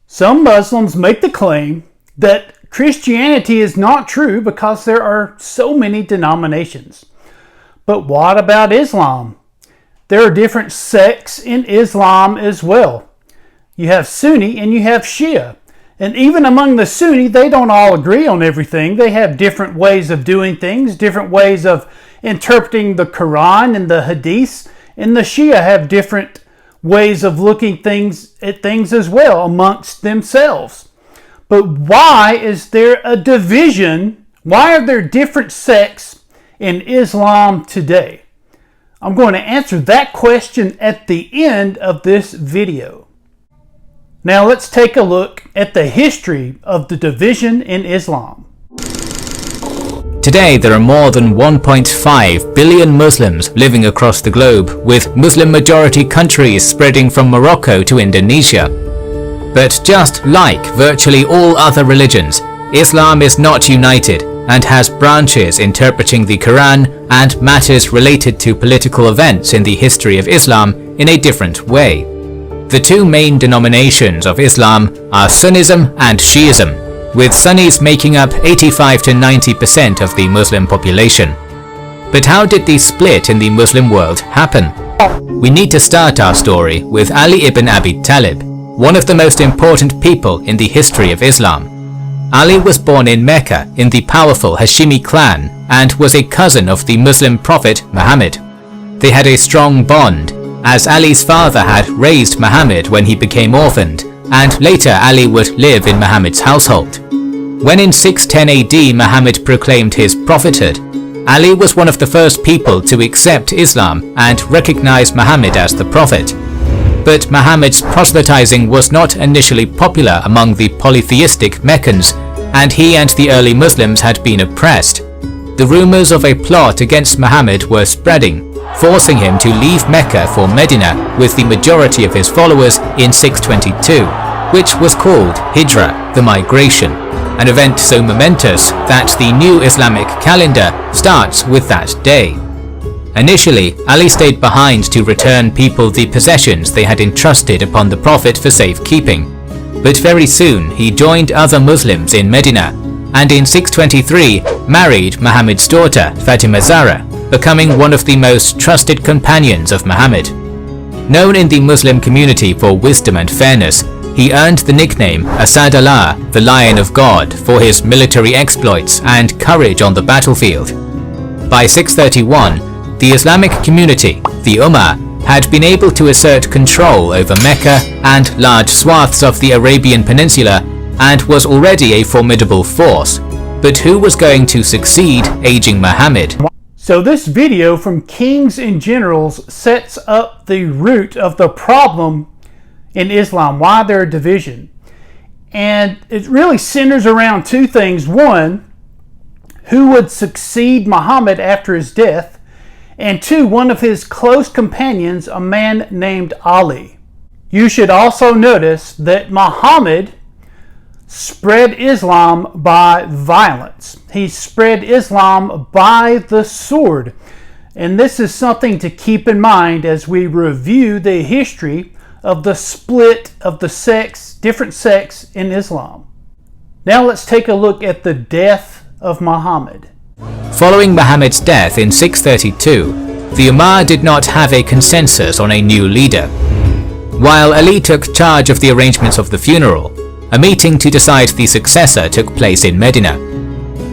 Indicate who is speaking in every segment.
Speaker 1: Some Muslims make the claim that Christianity is not true because there are so many denominations. But what about Islam? There are different sects in Islam as well. You have Sunni and you have Shia. And even among the Sunni, they don't all agree on everything. They have different ways of doing things, different ways of interpreting the Quran and the Hadiths. And the Shia have different ways of looking at things as well amongst themselves. But why is there a division? Why are there different sects in Islam today? I'm going to answer that question at the end of this video. Now let's take a look at the history of the division in Islam.
Speaker 2: Today there are more than 1.5 billion Muslims living across the globe, with Muslim majority countries spreading from Morocco to Indonesia. But just like virtually all other religions, Islam is not united and has branches interpreting the Quran and matters related to political events in the history of Islam in a different way. The two main denominations of Islam are Sunnism and Shiism, with Sunnis making up 85 to 90% of the Muslim population. But how did the split in the Muslim world happen? We need to start our story with Ali ibn Abi Talib, one of the most important people in the history of Islam. Ali was born in Mecca in the powerful Hashimi clan and was a cousin of the Muslim prophet Muhammad. They had a strong bond, as Ali's father had raised Muhammad when he became orphaned, and later Ali would live in Muhammad's household. When in 610 AD Muhammad proclaimed his prophethood, Ali was one of the first people to accept Islam and recognize Muhammad as the prophet. But Muhammad's proselytizing was not initially popular among the polytheistic Meccans, and he and the early Muslims had been oppressed. The rumors of a plot against Muhammad were spreading, forcing him to leave Mecca for Medina with the majority of his followers in 622, which was called Hijra, the migration, an event so momentous that the new Islamic calendar starts with that day. Initially, Ali stayed behind to return people the possessions they had entrusted upon the Prophet for safekeeping, but very soon he joined other Muslims in Medina, and in 623 married Muhammad's daughter Fatima Zahra, becoming one of the most trusted companions of Muhammad. Known in the Muslim community for wisdom and fairness, he earned the nickname Asad Allah, the Lion of God, for his military exploits and courage on the battlefield. By 631, the Islamic community, the Ummah, had been able to assert control over Mecca and large swaths of the Arabian Peninsula and was already a formidable force. But who was going to succeed aging Muhammad?
Speaker 1: So this video from Kings and Generals sets up the root of the problem in Islam, why their division. And it really centers around two things. One, who would succeed Muhammad after his death, and two, one of his close companions, a man named Ali. You should also notice that Muhammad spread Islam by violence. He spread Islam by the sword. And this is something to keep in mind as we review the history of the split of the sects, different sects in Islam. Now let's take a look at the death of Muhammad.
Speaker 2: Following Muhammad's death in 632, the Ummah did not have a consensus on a new leader. While Ali took charge of the arrangements of the funeral, a meeting to decide the successor took place in Medina.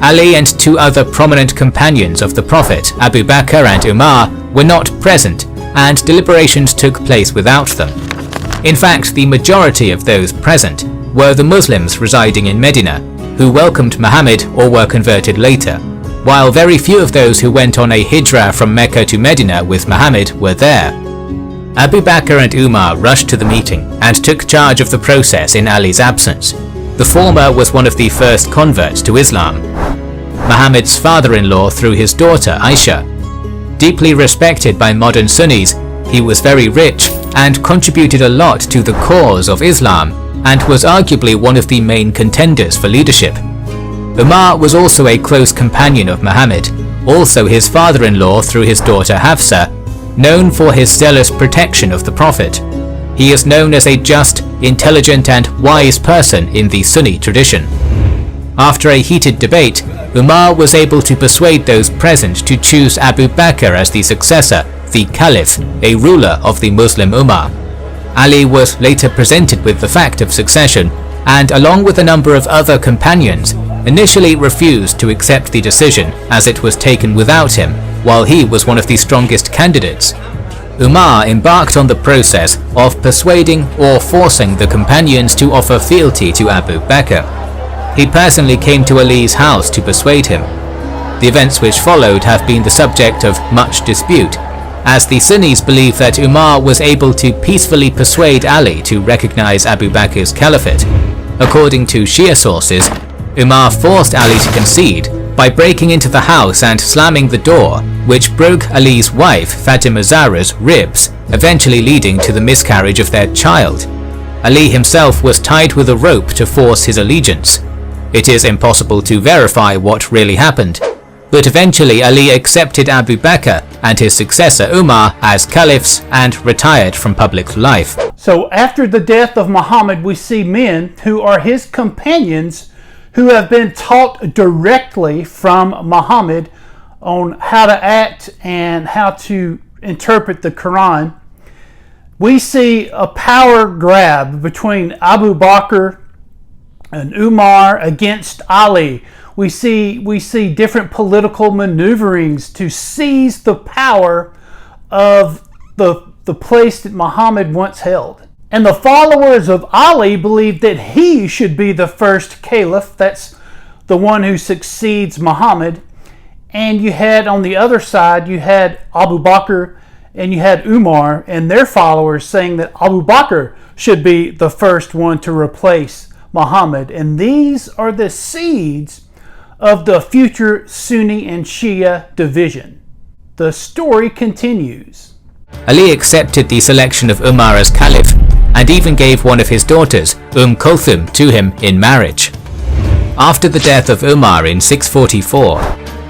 Speaker 2: Ali and two other prominent companions of the Prophet, Abu Bakr and Umar, were not present, and deliberations took place without them. In fact, the majority of those present were the Muslims residing in Medina, who welcomed Muhammad or were converted later, while very few of those who went on a hijrah from Mecca to Medina with Muhammad were there. Abu Bakr and Umar rushed to the meeting and took charge of the process in Ali's absence. The former was one of the first converts to Islam, Muhammad's father-in-law through his daughter Aisha. Deeply respected by modern Sunnis, he was very rich and contributed a lot to the cause of Islam and was arguably one of the main contenders for leadership. Umar was also a close companion of Muhammad, also his father-in-law through his daughter Hafsa, known for his zealous protection of the Prophet. He is known as a just, intelligent and wise person in the Sunni tradition. After a heated debate, Umar was able to persuade those present to choose Abu Bakr as the successor, the Caliph, a ruler of the Muslim Ummah. Ali was later presented with the fact of succession and, along with a number of other companions, initially refused to accept the decision as it was taken without him, while he was one of the strongest candidates. Umar embarked on the process of persuading or forcing the companions to offer fealty to Abu Bakr. He personally came to Ali's house to persuade him. The events which followed have been the subject of much dispute, as the Sunnis believe that Umar was able to peacefully persuade Ali to recognize Abu Bakr's caliphate. According to Shia sources, Umar forced Ali to concede by breaking into the house and slamming the door, which broke Ali's wife Fatima Zahra's ribs, eventually leading to the miscarriage of their child. Ali himself was tied with a rope to force his allegiance. It is impossible to verify what really happened, but eventually Ali accepted Abu Bakr and his successor Umar as caliphs and retired from public life.
Speaker 1: So after the death of Muhammad, we see men who are his companions who have been taught directly from Muhammad on how to act and how to interpret the Quran. We see a power grab between Abu Bakr and Umar against Ali. We see different political maneuverings to seize the power of the place that Muhammad once held. And the followers of Ali believe that he should be the first caliph. That's the one who succeeds Muhammad. And you had on the other side, you had Abu Bakr and you had Umar and their followers saying that Abu Bakr should be the first one to replace Muhammad. And these are the seeds of the future Sunni and Shia division. The story continues.
Speaker 2: Ali accepted the selection of Umar as caliph and even gave one of his daughters, Kulthum, to him in marriage. After the death of Umar in 644,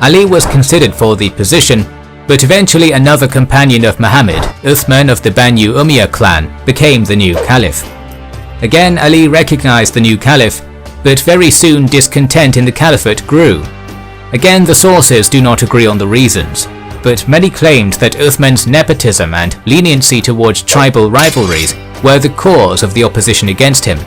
Speaker 2: Ali was considered for the position, but eventually another companion of Muhammad, Uthman of the Banu Umayyah clan, became the new caliph. Again, Ali recognized the new caliph, but very soon discontent in the caliphate grew. Again, the sources do not agree on the reasons, but many claimed that Uthman's nepotism and leniency towards tribal rivalries were the cause of the opposition against him.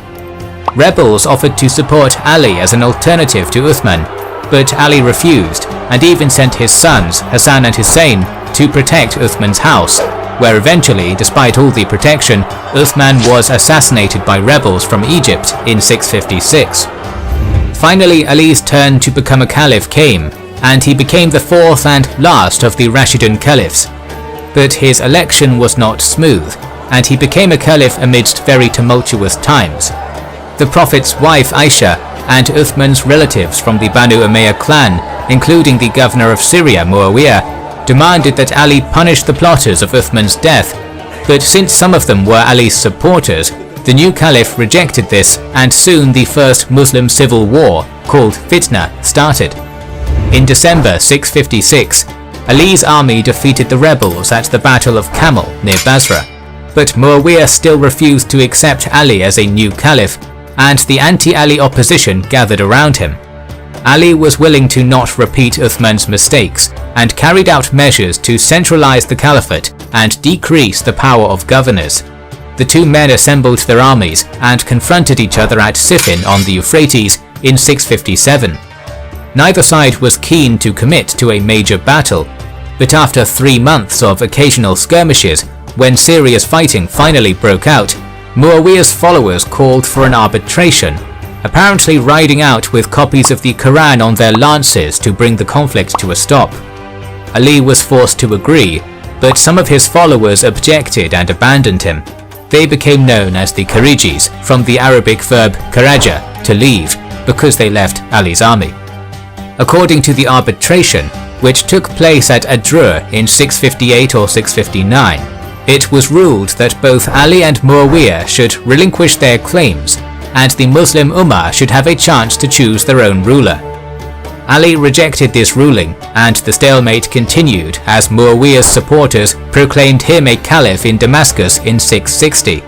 Speaker 2: Rebels offered to support Ali as an alternative to Uthman, but Ali refused and even sent his sons Hassan and Hussein to protect Uthman's house, where eventually, despite all the protection, Uthman was assassinated by rebels from Egypt in 656. Finally, Ali's turn to become a caliph came, and he became the fourth and last of the Rashidun caliphs. But his election was not smooth, and he became a caliph amidst very tumultuous times. The Prophet's wife Aisha and Uthman's relatives from the Banu Umayyah clan, including the governor of Syria Muawiyah, demanded that Ali punish the plotters of Uthman's death, but since some of them were Ali's supporters, the new caliph rejected this, and soon the first Muslim civil war, called Fitna, started. In December 656, Ali's army defeated the rebels at the Battle of Camel near Basra, but Muawiyah still refused to accept Ali as a new caliph, and the anti-Ali opposition gathered around him. Ali was willing to not repeat Uthman's mistakes and carried out measures to centralize the caliphate and decrease the power of governors. The two men assembled their armies and confronted each other at Siffin on the Euphrates in 657. Neither side was keen to commit to a major battle, but after 3 months of occasional skirmishes, when serious fighting finally broke out, Muawiyah's followers called for an arbitration, apparently riding out with copies of the Quran on their lances to bring the conflict to a stop. Ali was forced to agree, but some of his followers objected and abandoned him. They became known as the Kharijis, from the Arabic verb kharaja, to leave, because they left Ali's army. According to the arbitration, which took place at Adrur in 658 or 659, it was ruled that both Ali and Muawiyah should relinquish their claims, and the Muslim Ummah should have a chance to choose their own ruler. Ali rejected this ruling, and the stalemate continued as Muawiyah's supporters proclaimed him a caliph in Damascus in 660.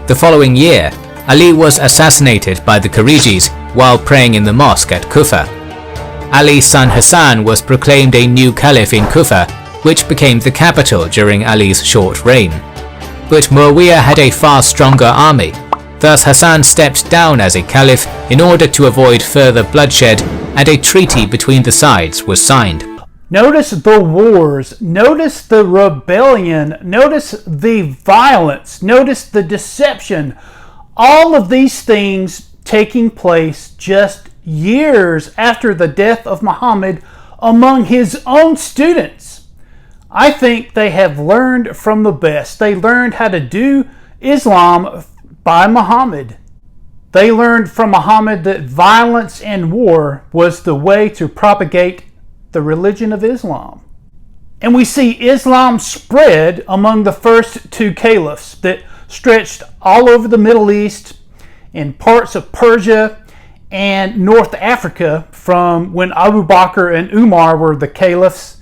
Speaker 2: The following year, Ali was assassinated by the Kharijis while praying in the mosque at Kufa. Ali's son Hassan was proclaimed a new caliph in Kufa, which became the capital during Ali's short reign. But Muawiyah had a far stronger army. Thus Hassan stepped down as a caliph in order to avoid further bloodshed, and a treaty between the sides was signed.
Speaker 1: Notice the wars, notice the rebellion, notice the violence, notice the deception. All of these things taking place just years after the death of Muhammad among his own students. I think they have learned from the best. They learned how to do Islam by Muhammad. They learned from Muhammad that violence and war was the way to propagate the religion of Islam. And we see Islam spread among the first two caliphs that stretched all over the Middle East, in parts of Persia and North Africa from when Abu Bakr and Umar were the caliphs.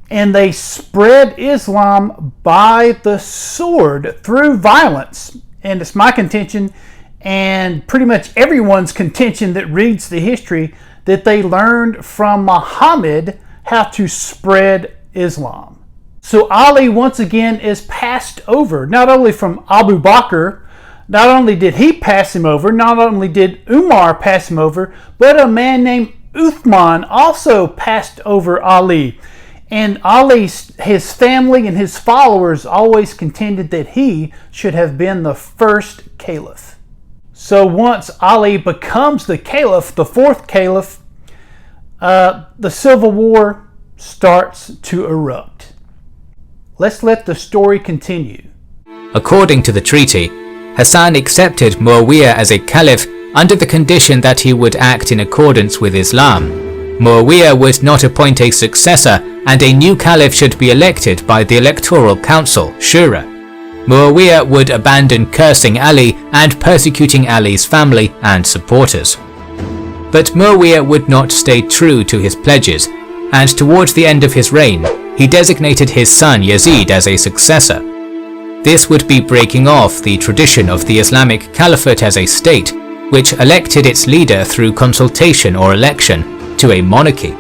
Speaker 1: And they spread Islam by the sword through violence. And it's my contention, and pretty much everyone's contention that reads the history, that they learned from Muhammad how to spread Islam. So Ali once again is passed over, not only from Abu Bakr, not only did he pass him over, not only did Umar pass him over, but a man named Uthman also passed over Ali. And Ali, his family and his followers always contended that he should have been the first caliph. So once Ali becomes the caliph, the fourth caliph, the civil war starts to erupt. Let's let the story continue.
Speaker 2: According to the treaty, Hassan accepted Muawiyah as a caliph under the condition that he would act in accordance with Islam. Muawiyah would not appoint a successor, and a new caliph should be elected by the Electoral Council, Shura. Muawiyah would abandon cursing Ali and persecuting Ali's family and supporters. But Muawiyah would not stay true to his pledges, and towards the end of his reign, he designated his son Yazid as a successor. This would be breaking off the tradition of the Islamic Caliphate as a state, which elected its leader through consultation or election, to a monarchy.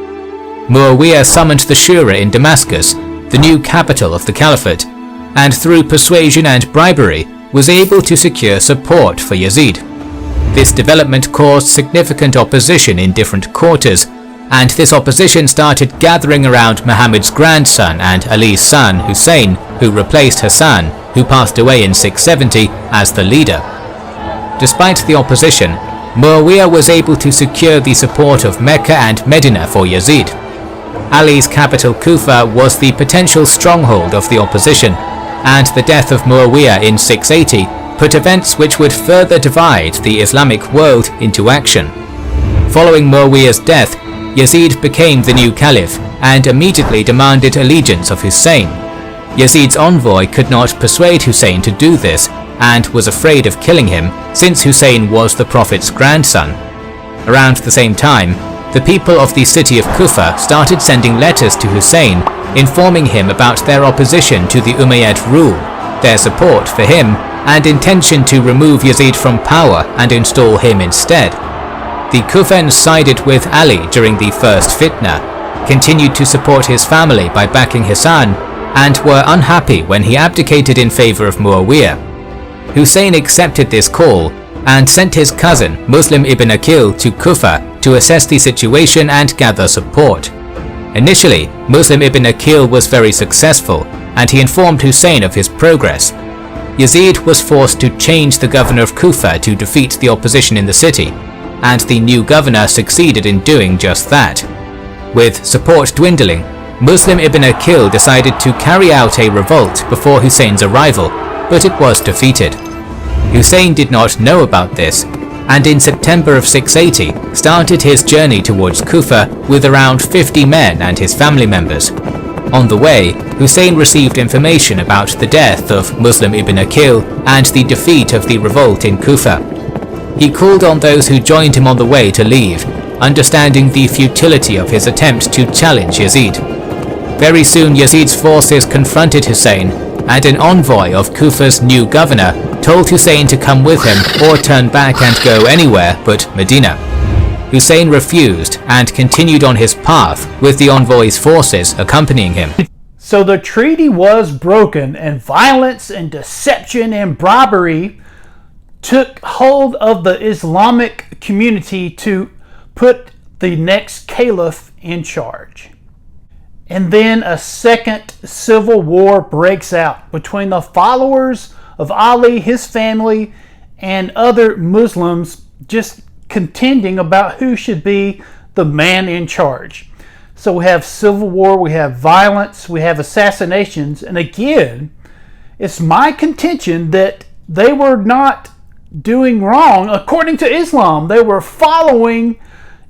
Speaker 2: Muawiyah summoned the Shura in Damascus, the new capital of the Caliphate, and through persuasion and bribery was able to secure support for Yazid. This development caused significant opposition in different quarters, and this opposition started gathering around Muhammad's grandson and Ali's son Hussein, who replaced Hassan, who passed away in 670, as the leader. Despite the opposition, Muawiyah was able to secure the support of Mecca and Medina for Yazid. Ali's capital Kufa was the potential stronghold of the opposition, and the death of Muawiyah in 680 put events which would further divide the Islamic world into action. Following Muawiyah's death, Yazid became the new caliph and immediately demanded allegiance of Hussein. Yazid's envoy could not persuade Hussein to do this and was afraid of killing him, since Hussein was the Prophet's grandson. Around the same time, the people of the city of Kufa started sending letters to Hussein informing him about their opposition to the Umayyad rule, their support for him, and intention to remove Yazid from power and install him instead. The Kufans sided with Ali during the first fitna, continued to support his family by backing Hassan, and were unhappy when he abdicated in favor of Muawiyah. Hussein accepted this call and sent his cousin Muslim ibn Aqil to Kufa to assess the situation and gather support. Initially, Muslim ibn Aqil was very successful, and he informed Hussein of his progress. Yazid was forced to change the governor of Kufa to defeat the opposition in the city, and the new governor succeeded in doing just that. With support dwindling, Muslim ibn Aqil decided to carry out a revolt before Hussein's arrival, but it was defeated. Hussein did not know about this, and in September of 680 started his journey towards Kufa with around 50 men and his family members. On the way, Hussein received information about the death of Muslim ibn Aqil and the defeat of the revolt in Kufa. He called on those who joined him on the way to leave, understanding the futility of his attempt to challenge Yazid. Very soon Yazid's forces confronted Hussein, and an envoy of Kufa's new governor told Hussein to come with him or turn back and go anywhere but Medina. Hussein refused and continued on his path with the envoy's forces accompanying him.
Speaker 1: So the treaty was broken, and violence and deception and bribery took hold of the Islamic community to put the next caliph in charge. And then a second civil war breaks out between the followers of Ali, his family, and other Muslims, just contending about who should be the man in charge. So we have civil war, we have violence, we have assassinations, and again, it's my contention that they were not doing wrong according to Islam. They were following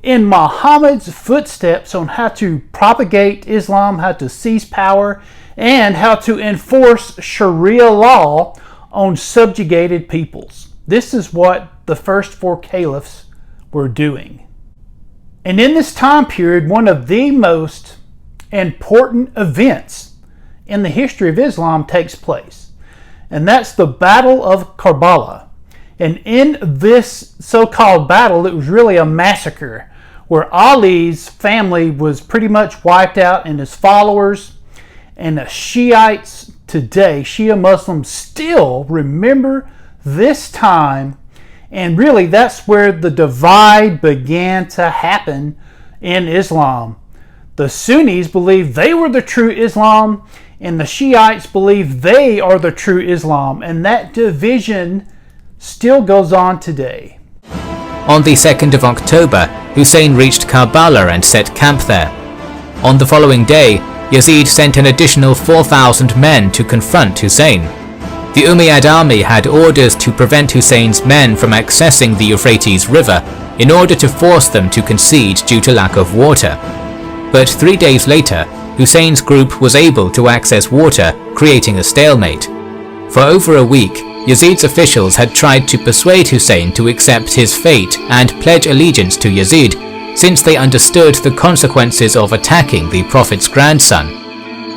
Speaker 1: in Muhammad's footsteps on how to propagate Islam, how to seize power, and how to enforce Sharia law on subjugated peoples. This is what the first four caliphs were doing. And in this time period, one of the most important events in the history of Islam takes place. And that's the Battle of Karbala. And in this so-called battle, it was really a massacre where Ali's family was pretty much wiped out and his followers. And the Shiites today, Shia Muslims, still remember this time. And really, that's where the divide began to happen in Islam. The Sunnis believe they were the true Islam, and the Shiites believe they are the true Islam. And that division still goes on today.
Speaker 2: On the 2nd of October, Hussein reached Karbala and set camp there. On the following day, Yazid sent an additional 4,000 men to confront Hussein. The Umayyad army had orders to prevent Hussein's men from accessing the Euphrates River in order to force them to concede due to lack of water. But 3 days later, Hussein's group was able to access water, creating a stalemate. For over a week, Yazid's officials had tried to persuade Hussein to accept his fate and pledge allegiance to Yazid, since they understood the consequences of attacking the Prophet's grandson.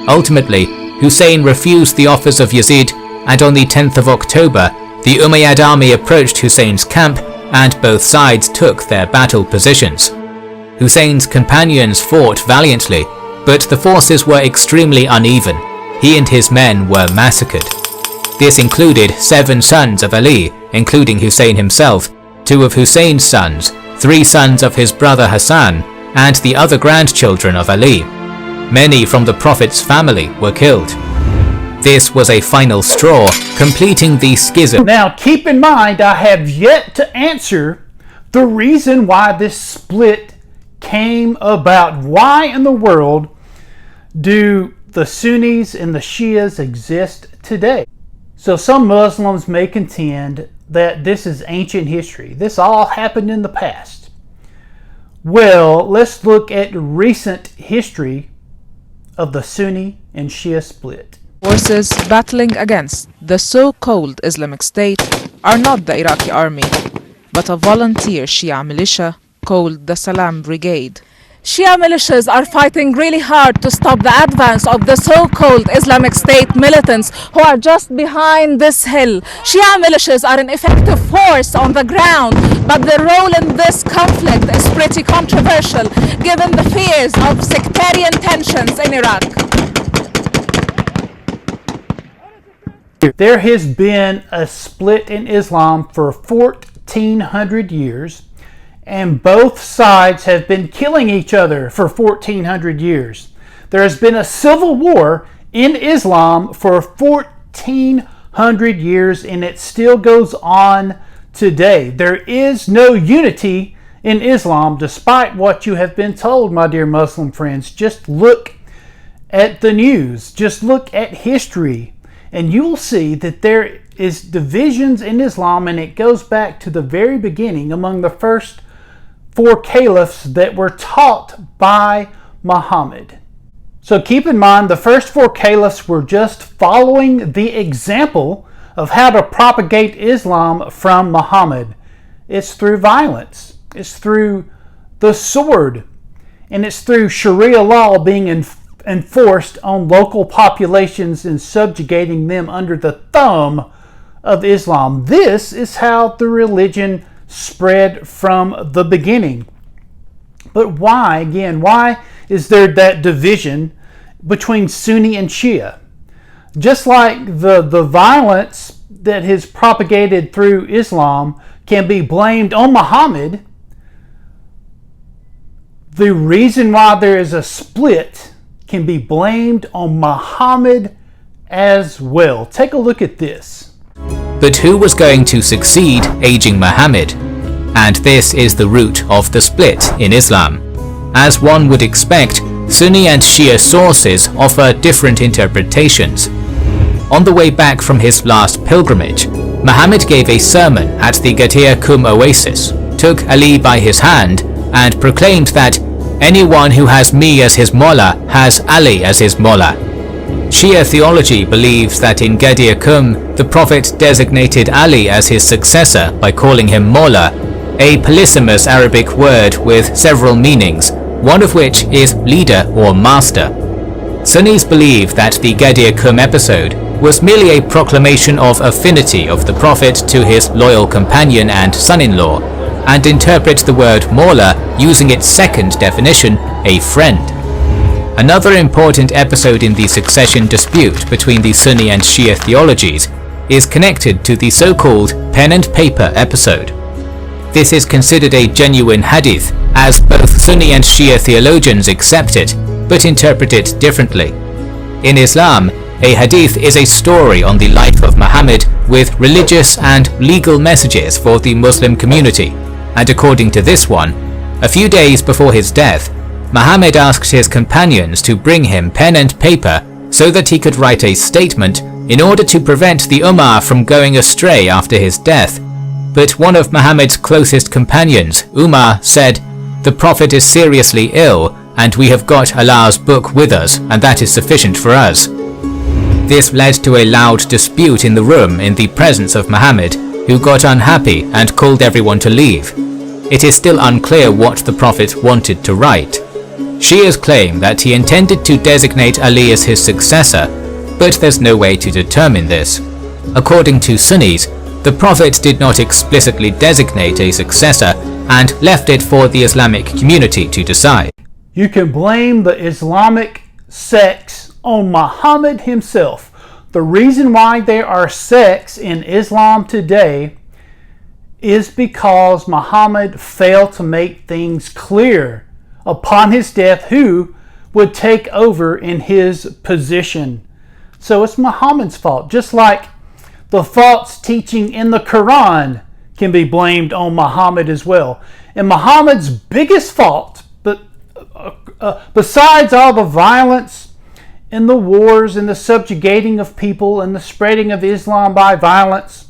Speaker 2: Ultimately, Hussein refused the offers of Yazid, and on the 10th of October, the Umayyad army approached Hussein's camp and both sides took their battle positions. Hussein's companions fought valiantly, but the forces were extremely uneven. He and his men were massacred. This included 7 sons of Ali, including Hussein himself, 2 of Hussein's sons, 3 sons of his brother Hassan, and the other grandchildren of Ali. Many from the Prophet's family were killed. This was a final straw, completing the schism.
Speaker 1: Now keep in mind, I have yet to answer the reason why this split came about. Why in the world do the Sunnis and the Shias exist today? So some Muslims may contend that this is ancient history. This all happened in the past. Well, let's look at recent history of the Sunni and Shia split.
Speaker 3: Forces battling against the so-called Islamic State are not the Iraqi army, but a volunteer Shia militia called the Salam Brigade.
Speaker 4: Shia militias are fighting really hard to stop the advance of the so-called Islamic State militants who are just behind this hill. Shia militias are an effective force on the ground, but their role in this conflict is pretty controversial given the fears of sectarian tensions in Iraq.
Speaker 1: There has been a split in Islam for 1,400 years, and both sides have been killing each other for 1,400 years. There has been a civil war in Islam for 1,400 years, and it still goes on today. There is no unity in Islam, despite what you have been told, my dear Muslim friends. Just look at the news. Just look at history. And you will see that there is divisions in Islam, and it goes back to the very beginning among the first 4 caliphs that were taught by Muhammad. So keep in mind, the first 4 caliphs were just following the example of how to propagate Islam from Muhammad. It's through violence. It's through the sword. And it's through Sharia law being enforced on local populations and subjugating them under the thumb of Islam. This is how the religion spread from the beginning. But why, again, why is there that division between Sunni and Shia? Just like the violence that is propagated through Islam can be blamed on Muhammad, the reason why there is a split can be blamed on Muhammad as well. Take a look at this.
Speaker 2: But who was going to succeed aging Muhammad? And this is the root of the split in Islam. As one would expect, Sunni and Shia sources offer different interpretations. On the way back from his last pilgrimage, Muhammad gave a sermon at the Ghadir Kum oasis, took Ali by his hand, and proclaimed that anyone who has me as his Mullah has Ali as his Mullah. Shia theology believes that in Ghadir Kum, the Prophet designated Ali as his successor by calling him Mullah, a polysemous Arabic word with several meanings, one of which is leader or master. Sunnis believe that the Ghadir Kum episode was merely a proclamation of affinity of the Prophet to his loyal companion and son-in-law, and interpret the word Mawla using its second definition, a friend. Another important episode in the succession dispute between the Sunni and Shia theologies is connected to the so-called pen and paper episode. This is considered a genuine hadith, as both Sunni and Shia theologians accept it, but interpret it differently. In Islam, a hadith is a story on the life of Muhammad with religious and legal messages for the Muslim community, and according to this one, a few days before his death, Muhammad asked his companions to bring him pen and paper so that he could write a statement in order to prevent the Ummah from going astray after his death. But one of Muhammad's closest companions, Umar, said, "The Prophet is seriously ill, and we have got Allah's book with us, and that is sufficient for us." This led to a loud dispute in the room in the presence of Muhammad, who got unhappy and called everyone to leave. It is still unclear what the Prophet wanted to write. Shias claim that he intended to designate Ali as his successor, but there's no way to determine this. According to Sunnis, the Prophet did not explicitly designate a successor and left it for the Islamic community to decide.
Speaker 1: You can blame the Islamic sects on Muhammad himself. The reason why there are sects in Islam today is because Muhammad failed to make things clear upon his death who would take over in his position. So it's Muhammad's fault, just like the false teaching in the Quran can be blamed on Muhammad as well. And Muhammad's biggest fault, besides all the violence and the wars and the subjugating of people and the spreading of Islam by violence,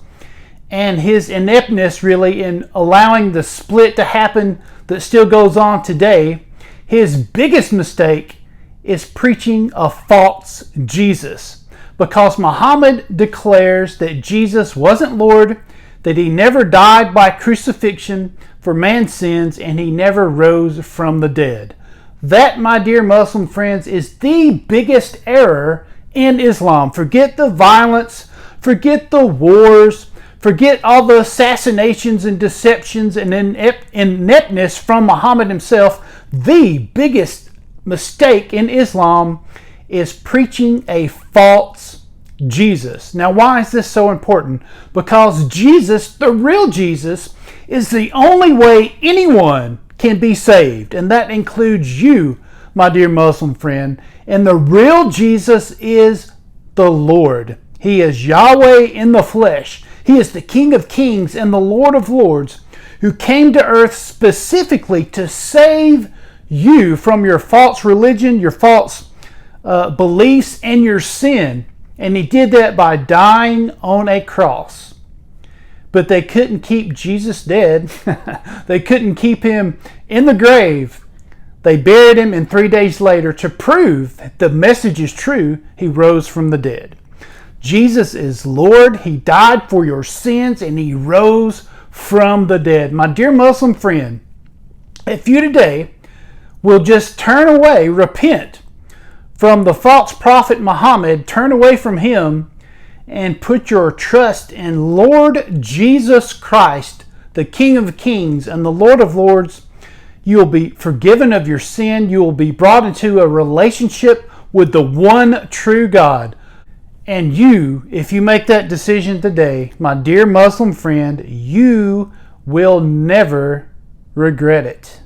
Speaker 1: and his ineptness really in allowing the split to happen that still goes on today, his biggest mistake is preaching a false Jesus. Because Muhammad declares that Jesus wasn't Lord, that he never died by crucifixion for man's sins, and he never rose from the dead. That, my dear Muslim friends, is the biggest error in Islam. Forget the violence, forget the wars, forget all the assassinations and deceptions and ineptness from Muhammad himself. The biggest mistake in Islam is preaching a false Jesus. Now, why is this so important? Because Jesus, the real Jesus, is the only way anyone can be saved, and that includes you, my dear Muslim friend. And the real Jesus is the Lord. He is Yahweh in the flesh. He is the King of Kings and the Lord of Lords, who came to earth specifically to save you from your false religion, your false beliefs, and your sin. And he did that by dying on a cross. But they couldn't keep Jesus dead. They couldn't keep him in the grave. They buried him, and 3 days later, to prove that the message is true, he rose from the dead. Jesus is Lord. He died for your sins, and he rose from the dead. My dear Muslim friend, If you today will just turn away, repent from the false prophet Muhammad, turn away from him, and put your trust in Lord Jesus Christ, the King of Kings and the Lord of Lords, you will be forgiven of your sin. You will be brought into a relationship with the one true God. And you, if you make that decision today, my dear Muslim friend, you will never regret it.